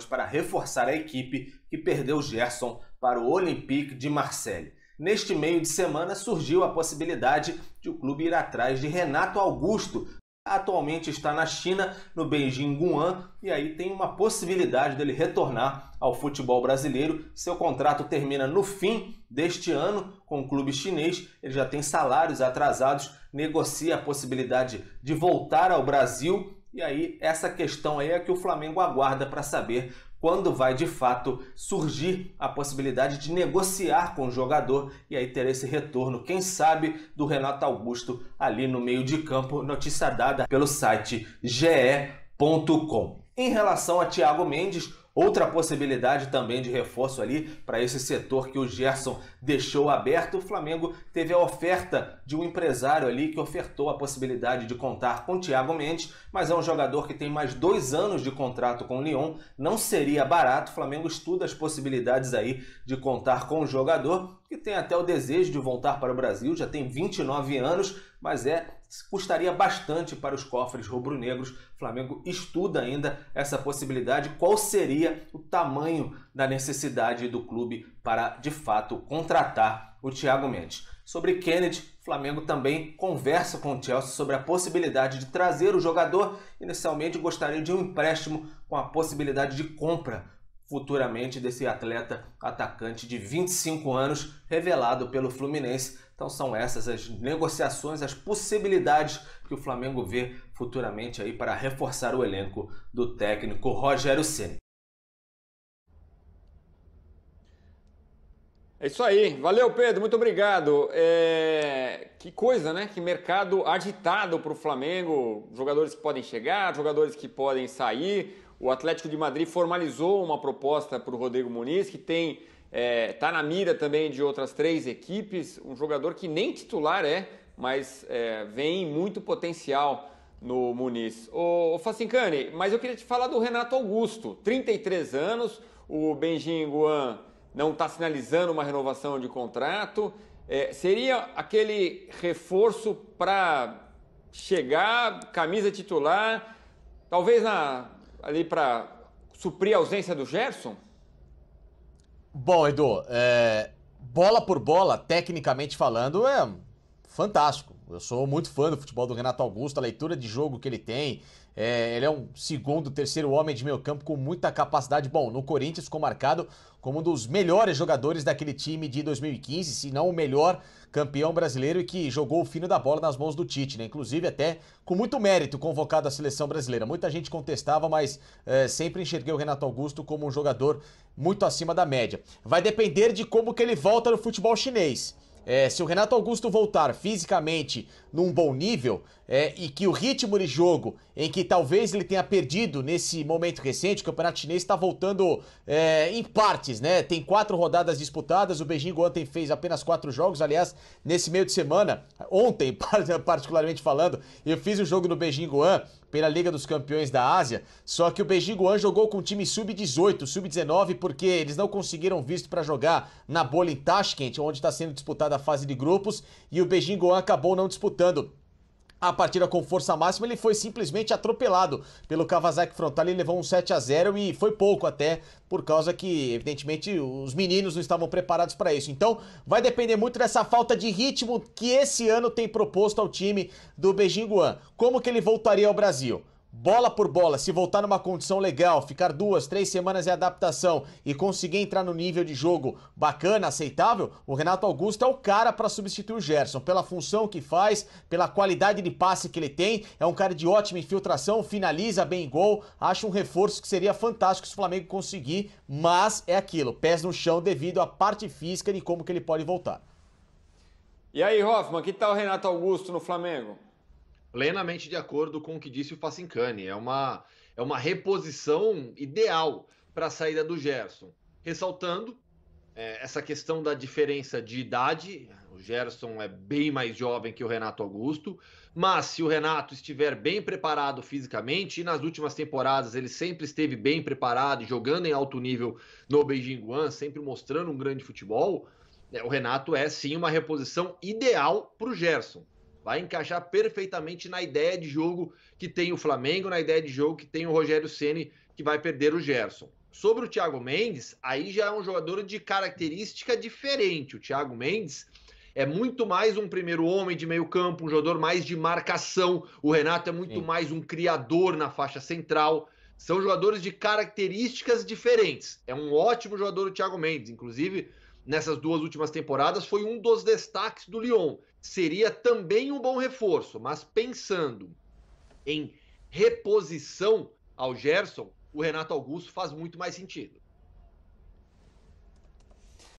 para reforçar a equipe que perdeu Gerson para o Olympique de Marseille. Neste meio de semana surgiu a possibilidade de o clube ir atrás de Renato Augusto. Atualmente está na China, no Beijing Guoan, e aí tem uma possibilidade dele retornar ao futebol brasileiro. Seu contrato termina no fim deste ano com o clube chinês, ele já tem salários atrasados, negocia a possibilidade de voltar ao Brasil, e aí essa questão aí é que o Flamengo aguarda para saber quando vai de fato surgir a possibilidade de negociar com o jogador e aí ter esse retorno, quem sabe, do Renato Augusto ali no meio de campo, notícia dada pelo site ge.com. Em relação a Thiago Mendes, outra possibilidade também de reforço ali para esse setor que o Gerson deixou aberto, o Flamengo teve a oferta de um empresário ali que ofertou a possibilidade de contar com Thiago Mendes, mas é um jogador que tem mais 2 anos de contrato com o Lyon, não seria barato. O Flamengo estuda as possibilidades aí de contar com o jogador, que tem até o desejo de voltar para o Brasil, já tem 29 anos, mas custaria bastante para os cofres rubro-negros. O Flamengo estuda ainda essa possibilidade, qual seria o tamanho da necessidade do clube para, de fato, contratar o Thiago Mendes. Sobre Kennedy, o Flamengo também conversa com o Chelsea sobre a possibilidade de trazer o jogador. Inicialmente gostaria de um empréstimo com a possibilidade de compra futuramente desse atleta atacante de 25 anos, revelado pelo Fluminense. Então são essas as negociações, as possibilidades que o Flamengo vê futuramente aí para reforçar o elenco do técnico Rogério Ceni. É isso aí. Valeu, Pedro. Muito obrigado. Que coisa, né? Que mercado agitado para o Flamengo. Jogadores que podem chegar, jogadores que podem sair. O Atlético de Madrid formalizou uma proposta para o Rodrigo Muniz, que tá na mira também de outras 3 equipes. Um jogador que nem titular mas vem muito potencial no Muniz. Ô Facincani, mas eu queria te falar do Renato Augusto. 33 anos, o Beijing Guoan não está sinalizando uma renovação de contrato. Seria aquele reforço para chegar, camisa titular, talvez ali para suprir a ausência do Gerson? Bom, Edu, bola por bola, tecnicamente falando, é fantástico. Eu sou muito fã do futebol do Renato Augusto, a leitura de jogo que ele tem. Ele é um segundo, terceiro homem de meio campo com muita capacidade. Bom, no Corinthians ficou marcado como um dos melhores jogadores daquele time de 2015, se não o melhor campeão brasileiro, e que jogou o fino da bola nas mãos do Tite, né? Inclusive até com muito mérito convocado à seleção brasileira. Muita gente contestava, mas sempre enxerguei o Renato Augusto como um jogador muito acima da média. Vai depender de como que ele volta no futebol chinês. Se o Renato Augusto voltar fisicamente num bom nível e que o ritmo de jogo em que talvez ele tenha perdido nesse momento recente, o Campeonato Chinês está voltando em partes, né? Tem 4 rodadas disputadas, o Beijing ontem fez apenas 4 jogos, aliás, nesse meio de semana, ontem particularmente falando, eu fiz o jogo no Beijing Guoan pela Liga dos Campeões da Ásia, só que o Beijing Guoan jogou com um time sub-18, sub-19, porque eles não conseguiram visto para jogar na bola em Tashkent, onde está sendo disputada a fase de grupos, e o Beijing Guoan acabou não disputando a partida com força máxima. Ele foi simplesmente atropelado pelo Kawasaki Frontale, ele levou um 7-0 e foi pouco até, por causa que, evidentemente, os meninos não estavam preparados para isso. Então, vai depender muito dessa falta de ritmo que esse ano tem proposto ao time do Beijing Guoan. Como que ele voltaria ao Brasil? Bola por bola, se voltar numa condição legal, ficar 2, 3 semanas de adaptação e conseguir entrar no nível de jogo bacana, aceitável, o Renato Augusto é o cara para substituir o Gerson, pela função que faz, pela qualidade de passe que ele tem, é um cara de ótima infiltração, finaliza bem em gol, acho um reforço que seria fantástico se o Flamengo conseguir, mas é aquilo, pés no chão devido à parte física de como que ele pode voltar. E aí, Hoffman, que tal o Renato Augusto no Flamengo? Plenamente de acordo com o que disse o Facincani. É uma reposição ideal para a saída do Gerson. Ressaltando essa questão da diferença de idade. O Gerson é bem mais jovem que o Renato Augusto. Mas se o Renato estiver bem preparado fisicamente, e nas últimas temporadas ele sempre esteve bem preparado, jogando em alto nível no Beijing Guoan, sempre mostrando um grande futebol, o Renato é sim uma reposição ideal para o Gerson. Vai encaixar perfeitamente na ideia de jogo que tem o Flamengo, na ideia de jogo que tem o Rogério Ceni, que vai perder o Gerson. Sobre o Thiago Mendes, aí já é um jogador de característica diferente. O Thiago Mendes é muito mais um primeiro homem de meio campo, um jogador mais de marcação. O Renato é muito mais um criador na faixa central. São jogadores de características diferentes. É um ótimo jogador o Thiago Mendes. Inclusive, nessas 2 últimas temporadas, foi um dos destaques do Lyon. Seria também um bom reforço, mas pensando em reposição ao Gerson, o Renato Augusto faz muito mais sentido.